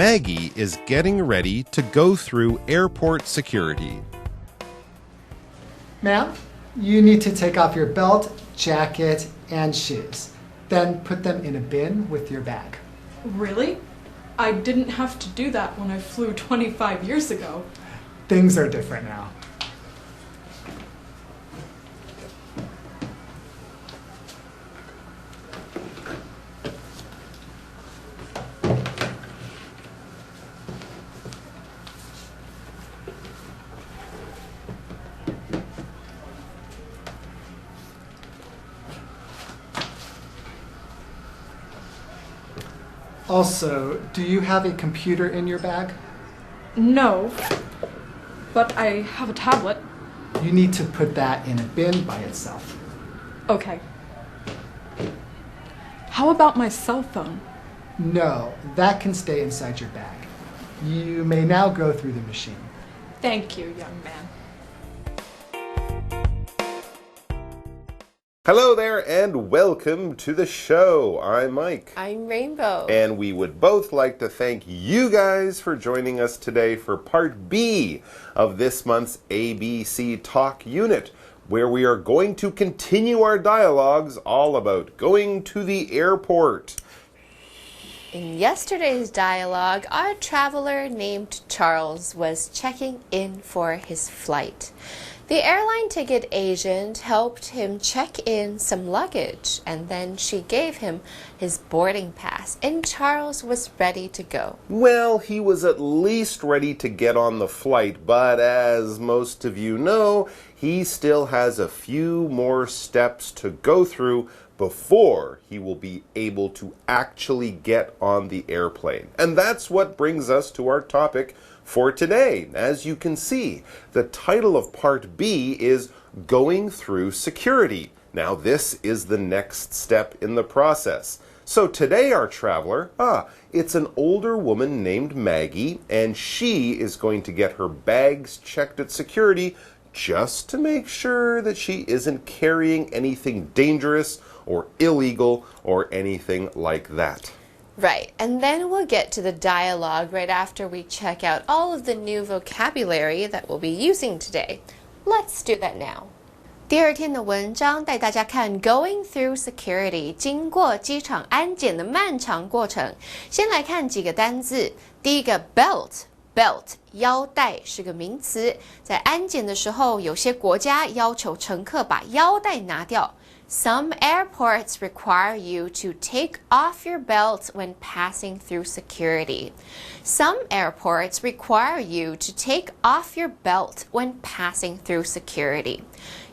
Maggie is getting ready to go through airport security. Ma'am, you need to take off your belt, jacket, and shoes. Then put them in a bin with your bag. Really? I didn't have to do that when I flew 25 years ago. Things are different now. Also, do you have a computer in your bag? No, but I have a tablet. You need to put that in a bin by itself. Okay. How about my cell phone? No, that can stay inside your bag. You may now go through the machine. Thank you, young man. Hello there and welcome to the show. I'm Mike. I'm Rainbow. And we would both like to thank you guys for joining us today for part B of this month's ABC Talk unit, where we are going to continue our dialogues all about going to the airport. In yesterday's dialogue, our traveler named Charles was checking in for his flight. The airline ticket agent helped him check in some luggage, and then she gave him his boarding pass, and Charles was ready to go. Well, he was at least ready to get on the flight, but as most of you know, he still has a few more steps to go through before he will be able to actually get on the airplane. And that's what brings us to our topic for today. As you can see, the title of part B is Going Through Security. Now, this is the next step in the process. So today our traveler, it's an older woman named Maggie, and she is going to get her bags checked at security just to make sure that she isn't carrying anything dangerous or illegal or anything like that. Right, and then we'll get to the dialogue right after we check out all of the new vocabulary that we'll be using today. Let's do that now. 第二天的文章带大家看 Going through security 经过机场安检的漫长过程。先来看几个单字。第一个 belt 腰带是个名词，在安检的时候，有些国家要求乘客把腰带拿掉。Some airports require you to take off your belt when passing through security. Some airports require you to take off your belt when passing through security.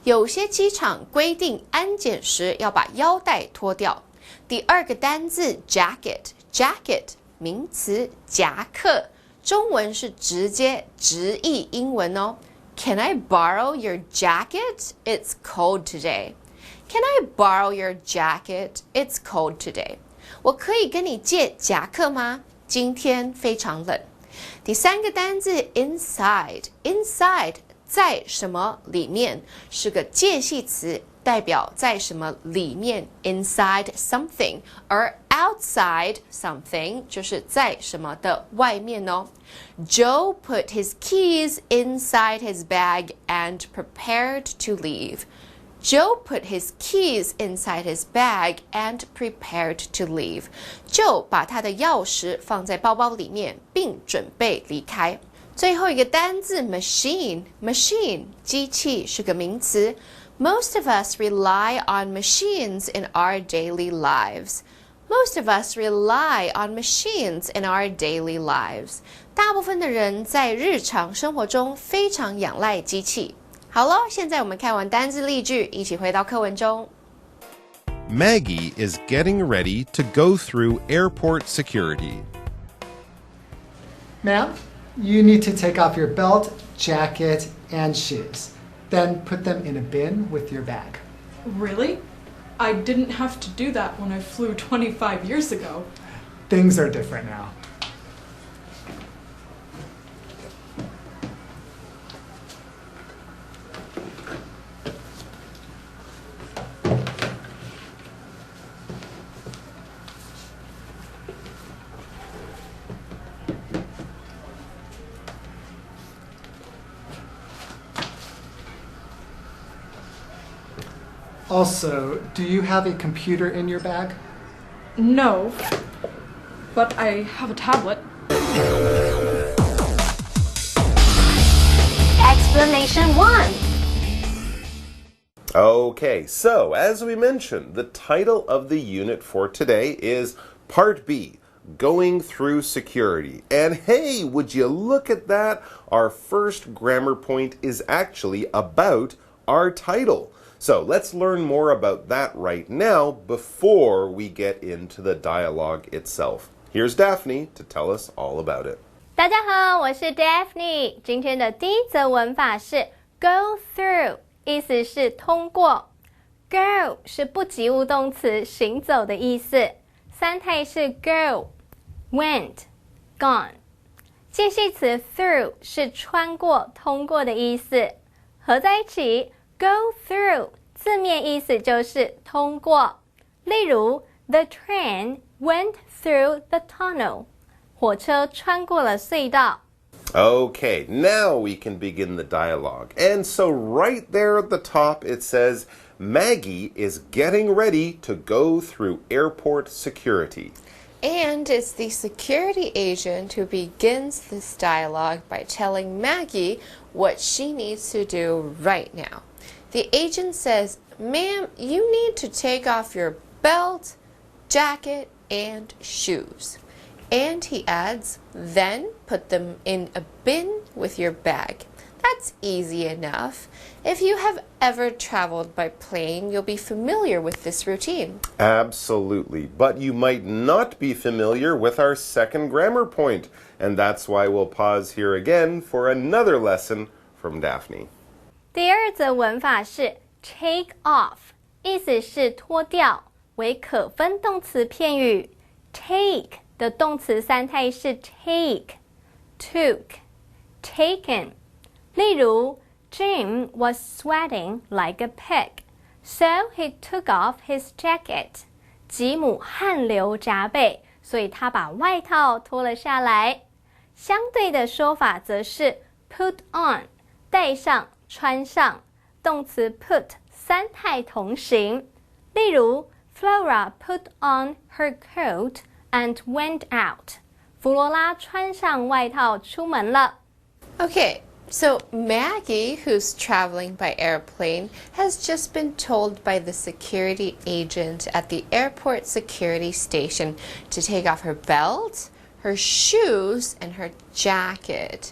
有些机场规定安检时要把腰带脱掉。第二个单字 jacket 名词夹克，中文是直接直译英文哦。Can I borrow your jacket? It's cold today.Can I borrow your jacket? It's cold today. 我可以跟你借夹克吗？今天非常冷。第三个单字 inside 在什么里面是个介系词，代表在什么里面 inside something， 而 outside something 就是在什么的外面哦。Joe put his keys inside his bag and prepared to leave.Joe put his keys inside his bag and prepared to leave. Joe 把他的钥匙放在包包里面，并准备离开。最后一个单字 machine 机器是个名词。Most of us rely on machines in our daily lives. Most of us rely on machines in our daily lives. 大部分的人在日常生活中非常仰赖机器。好了，现在我们看完单字例句，一起回到课文中。Maggie is getting ready to go through airport security. Ma'am, you need to take off your belt, jacket, and shoes. Then put them in a bin with your bag. Really? I didn't have to do that when I flew 25 years ago. Things are different now. Also, do you have a computer in your bag? No, but I have a tablet. Explanation 1. Okay, so as we mentioned, the title of the unit for today is Part B, Going Through Security. And hey, would you look at that? Our first grammar point is actually about our title. So let's learn more about that right now before we get into the dialogue itself. Here's Daphne to tell us all about it. 大家好，我是 Daphne。今天的第一则文法是 go through， 意思是通过。Go 是不及物动词，行走的意思。三态是 go、went、gone。介系词 through 是穿过、通过的意思。合在一起 go through 字面意思就是通过。例如 The train went through the tunnel。火车穿过了隧道。Okay, now we can begin the dialogue. And so right there at the top it says, Maggie is getting ready to go through airport security. And it's the security agent who begins this dialogue by telling Maggie what she needs to do right now. The agent says, "Ma'am, you need to take off your belt, jacket, and shoes." And he adds, then put them in a bin with your bag. That's easy enough. If you have ever traveled by plane, you'll be familiar with this routine. Absolutely, but you might not be familiar with our second grammar point, and that's why we'll pause here again for another lesson from Daphne. 第二则文法是 take off， 意思是脱掉，为可分动词片语。take 的动词三态是 take、took、taken。例如 Jim was sweating like a pig, so he took off his jacket. 吉姆汗流浃背，所以他把外套脱了下来。相对的说法则是 put on， 戴上、穿上，动词 put 三态同形。例如 Flora put on her coat and went out. 弗罗拉穿上外套出门了。Okay, so Maggie, who's traveling by airplane, has just been told by the security agent at the airport security station to take off her belt, her shoes, and her jacket.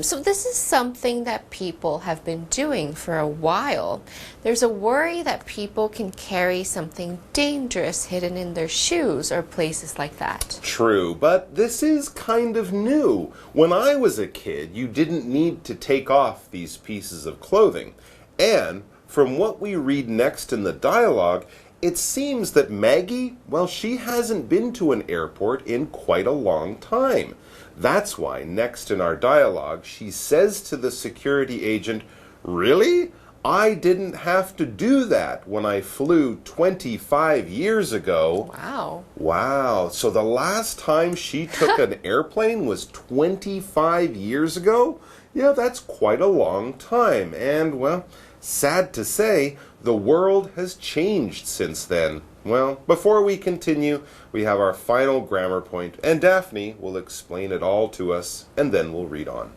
So this is something that people have been doing for a while. There's a worry that people can carry something dangerous hidden in their shoes or places like that. True, but this is kind of new. When I was a kid, you didn't need to take off these pieces of clothing. And from what we read next in the dialogue, it seems that Maggie, well, she hasn't been to an airport in quite a long time. That's why next in our dialogue, she says to the security agent, "Really? I didn't have to do that when I flew 25 years ago." Wow. Wow. So the last time she took an airplane was 25 years ago? Yeah, that's quite a long time. And, well, sad to say, the world has changed since then. Well, before we continue, we have our final grammar point, and Daphne will explain it all to us, and then we'll read on.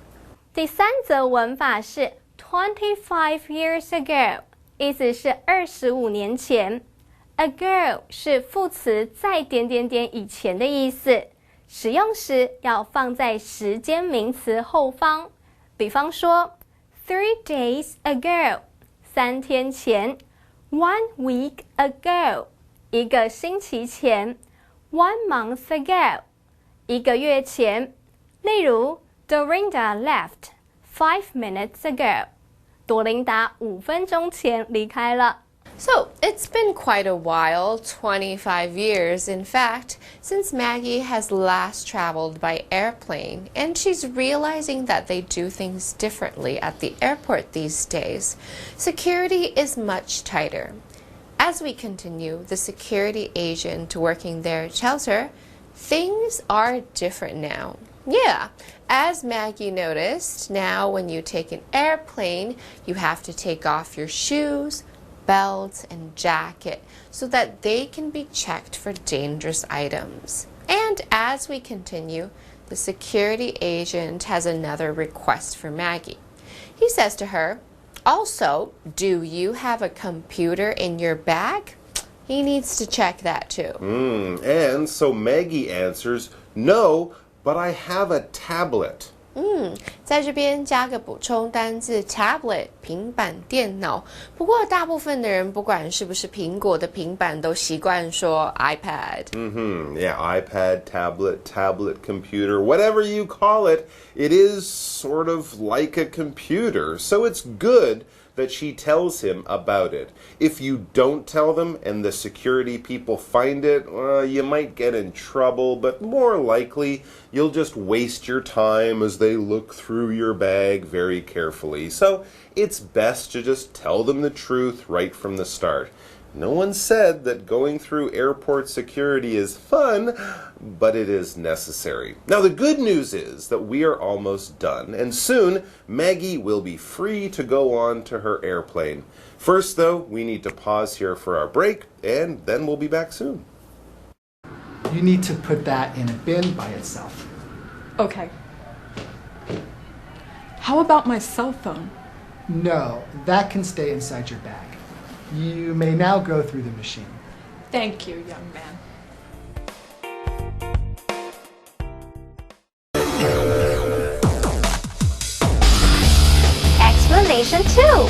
第三则文法是 25 years ago， 意思是25年前。ago 是副词在点点点以前的意思，使用时要放在时间名词后方。比方说 3 days ago， 3天前。1 week ago， 1个星期前。1 month ago， 1个月前。例如 Dorinda left 5 minutes ago， 朵琳达5分钟前离开了。So, it's been quite a while, 25 years in fact, since Maggie has last traveled by airplane, and she's realizing that they do things differently at the airport these days. Security is much tighter. As we continue, the security agent working there tells her, things are different now. Yeah, as Maggie noticed, now when you take an airplane, you have to take off your shoes, belt, and jacket so that they can be checked for dangerous items. And as we continue, the security agent has another request for Maggie. He says to her, "Also, do you have a computer in your bag?" He needs to check that too. And so Maggie answers, "No, but I have a tablet." 在这边加个补充单字 tablet 平板电脑。不过大部分的人不管是不是苹果的平板都习惯说 iPad. Yeah, iPad, tablet, computer, whatever you call it, it is sort of like a computer. So it's good that she tells him about it. If you don't tell them and the security people find it, you might get in trouble, but more likely you'll just waste your time as they look through your bag very carefully. So it's best to just tell them the truth right from the start. No one said that going through airport security is fun, but it is necessary. Now, the good news is that we are almost done, and soon Maggie will be free to go on to her airplane. First, though, we need to pause here for our break, and then we'll be back soon. You need to put that in a bin by itself. Okay. How about my cell phone? No, that can stay inside your bag. You may now go through the machine. Thank you, young man. Explanation 2.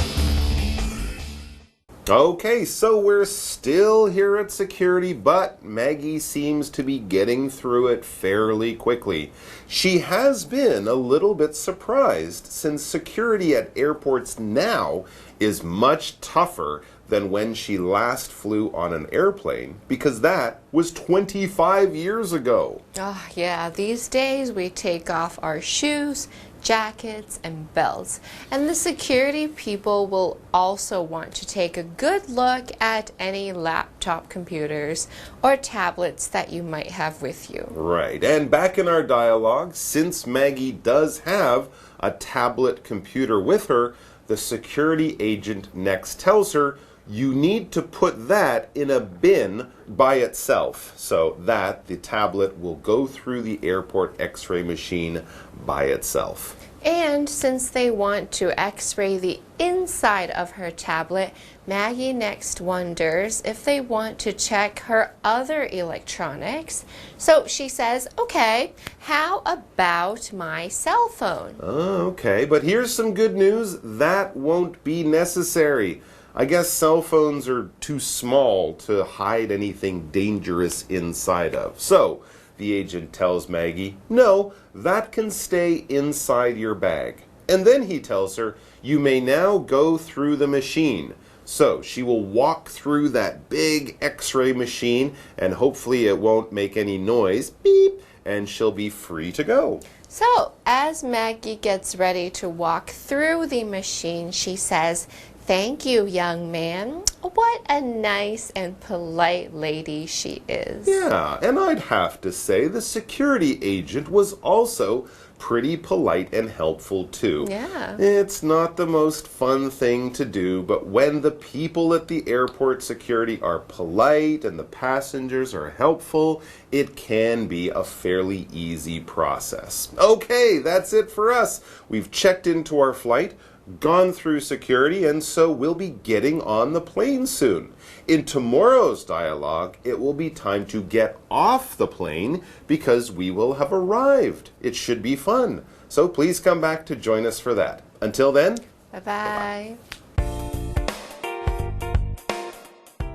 Okay, so we're still here at security, but Maggie seems to be getting through it fairly quickly. She has been a little bit surprised since security at airports now is much tougher than when she last flew on an airplane, because that was 25 years ago. Oh, yeah, these days we take off our shoes, jackets, and belts. And the security people will also want to take a good look at any laptop computers or tablets that you might have with you. Right, and back in our dialogue, since Maggie does have a tablet computer with her, the security agent next tells her, you need to put that in a bin by itself, so that the tablet will go through the airport x-ray machine by itself. And since they want to x-ray the inside of her tablet, Maggie next wonders if they want to check her other electronics. So she says, okay, how about my cell phone? Okay, but here's some good news. That won't be necessary. I guess cell phones are too small to hide anything dangerous inside of. So, the agent tells Maggie, no, that can stay inside your bag. And then he tells her, you may now go through the machine. So, she will walk through that big x-ray machine, and hopefully it won't make any noise, beep, and she'll be free to go. So, as Maggie gets ready to walk through the machine, she says, thank you, young man. What a nice and polite lady she is. Yeah, and I'd have to say the security agent was also pretty polite and helpful too. Yeah. It's not the most fun thing to do, but when the people at the airport security are polite and the passengers are helpful, it can be a fairly easy process. Okay, that's it for us. We've checked into our flight, gone through security, and so we'll be getting on the plane soon. In tomorrow's dialogue, it will be time to get off the plane because we will have arrived. It should be fun. So please come back to join us for that. Until then, Bye-bye.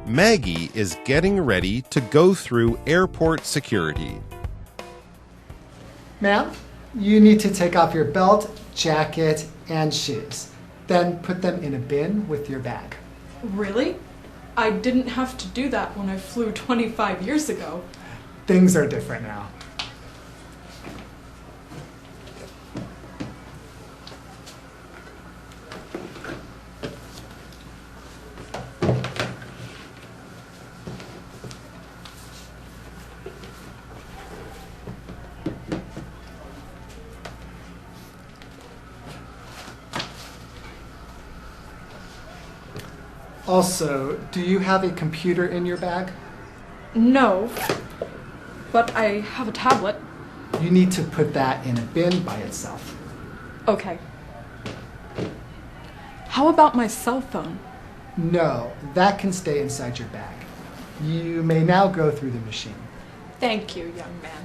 Maggie is getting ready to go through airport security. Ma'am, you need to take off your belt, jacket, and shoes. Then put them in a bin with your bag. Really? I didn't have to do that when I flew 25 years ago. Things are different now. Also, do you have a computer in your bag? No, but I have a tablet. You need to put that in a bin by itself. Okay. How about my cell phone? No, that can stay inside your bag. You may now go through the machine. Thank you, young man.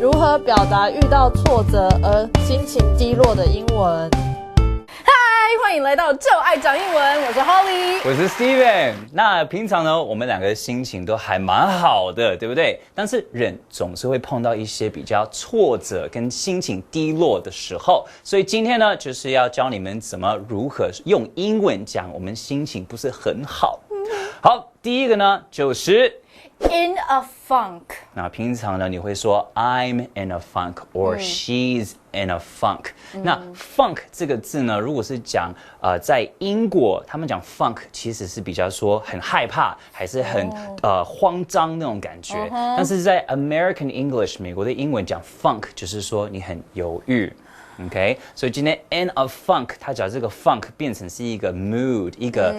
如何表达遇到挫折而心情低落的英文？嗨，欢迎来到就爱讲英文，我是 Holly， 我是 Steven。那平常呢，我们两个心情都还蛮好的，对不对？但是人总是会碰到一些比较挫折跟心情低落的时候，所以今天呢，就是要教你们如何用英文讲我们心情不是很好。好，第一个呢就是。In a funk。那平常呢，你会说 I'm in a funk or she's in a funk。那 funk 这个字呢，如果是讲在英国，他们讲 funk 其实是比较说很害怕，还是很慌张那种感觉。但是在 American English 美国的英文讲 funk 就是说你很犹豫。OK， 所以今天 in a funk， 它把这个 funk 变成是一个 mood， 一个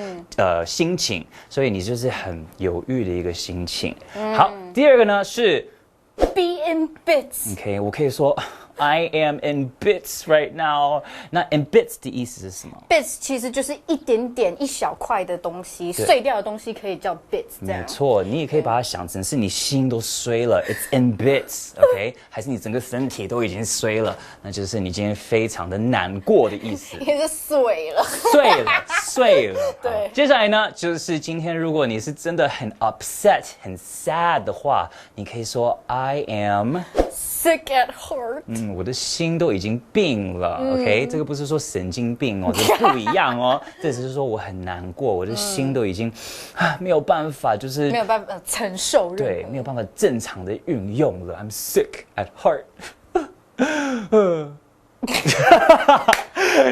心情，所以你就是很犹豫的一个心情。好，第二个呢是 be in bits。OK， 我可以说 I am in bits right now。那 in bits 的意思是什么 ？bits 其实就是一点点、一小块的东西，碎掉的东西可以叫 bits。没错，你也可以把它想成是你心都碎了 ，it's in bits。OK， 还是你整个身体都已经碎了，那就是你今天非常的难过的意思。也是碎了，碎了。对。接下来呢，就是今天如果你是真的很 upset、很 sad 的话，你可以说 I am sick at heart。我的心都已经病了 ，OK， 这个不是说神经病哦，这不一样哦，这只是说我很难过，我的心都已经没有办法，就是没有办法承受，对，没有办法正常的运用了。I'm sick at heart 。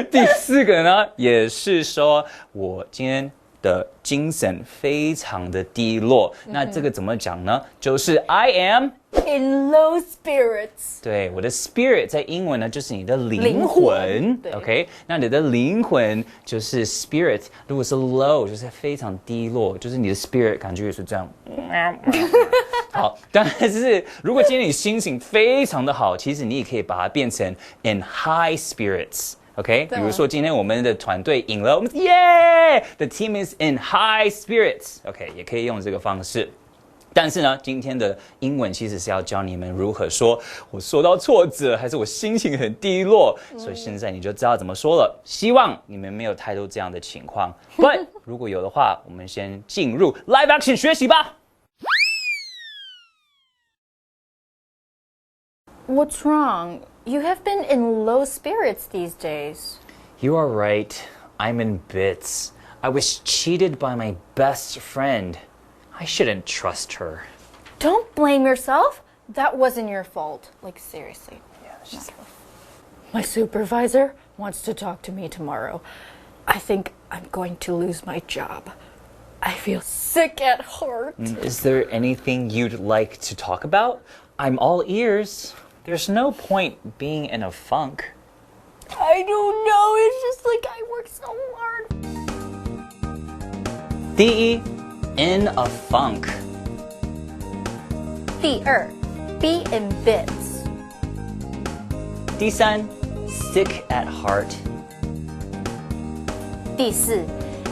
第四个呢，也是说我今天的精神非常的低落。那这个怎么讲呢？就是 I am in low spirits。对，我的 spirit 在英文呢就是你的灵魂。OK， 那你的灵魂就是 spirit， 如果是 low 就是非常低落，就是你的 spirit 感觉也是这样。好，但是如果今天你心情非常的好，其实你也可以把它变成 in high spirits。OK， 比如说今天我们的团队赢了，我们耶 ，the team is in high spirits。OK， 也可以用这个方式。但是呢，今天的英文其实是要教你们如何说我受到挫折，还是我心情很低落。所以现在你就知道怎么说了。希望你们没有太多这样的情况。But 如果有的话，我们先进入 live action 学习吧。What's wrong? You have been in low spirits these days. You are right. I'm in bits. I was cheated by my best friend. I shouldn't trust her. Don't blame yourself. That wasn't your fault. Like, seriously. Yeah, she's... My supervisor wants to talk to me tomorrow. I think I'm going to lose my job. I feel sick at heart. Is there anything you'd like to talk about? I'm all ears. There's no point being in a funk. I don't know. It's just like I work so hard. 第一 in a funk. 第二 be in bits. 第三 sick at heart. 第四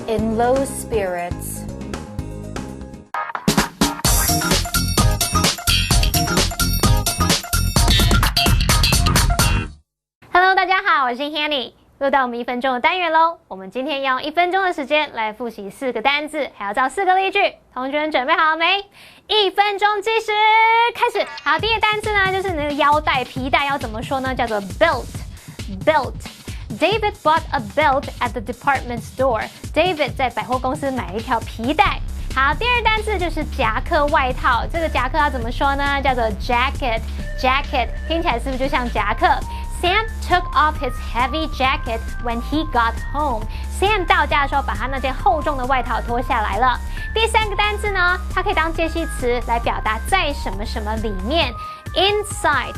in low spirits. Hello， 大家好，我是 Hanny， 又到我们1分钟的单元喽。我们今天要用1分钟的时间来复习4个单字，还要造4个例句。同学们准备好了没？1分钟计时开始。好，第一个单字呢，就是那个腰带、皮带要怎么说呢？叫做 belt。David bought a belt at the department store. David 在百货公司买了一条皮带。好，第二单字就是夹克外套，这个夹克要怎么说呢？叫做 jacket。jacket 听起来是不是就像夹克 Sam took off his heavy jacket when he got home. Sam 到家的时候把他那件厚重的外套脱下来了。第3个单字呢，它可以当介系词来表达在什么什么里面。Inside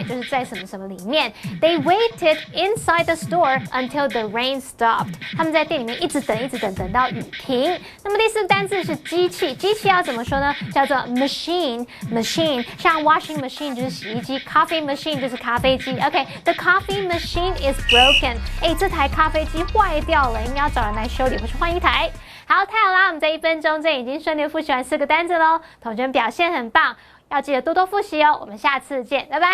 就是在什么什么里面。They waited inside the store until the rain stopped. 他们在店里面一直等，等到雨停。那么第4个单字是机器，机器要怎么说呢？叫做 machine。像 washing machine 就是洗衣机 ，coffee machine 就是咖啡机。OK，the coffee machine is broken. 这台咖啡机坏掉了，应该要找人来修理或是换一台。好，太好啦！我们在1分钟内已经顺利复习完4个单字喽，同学们表现很棒。要记得多多复习哦，我们下次见，拜拜。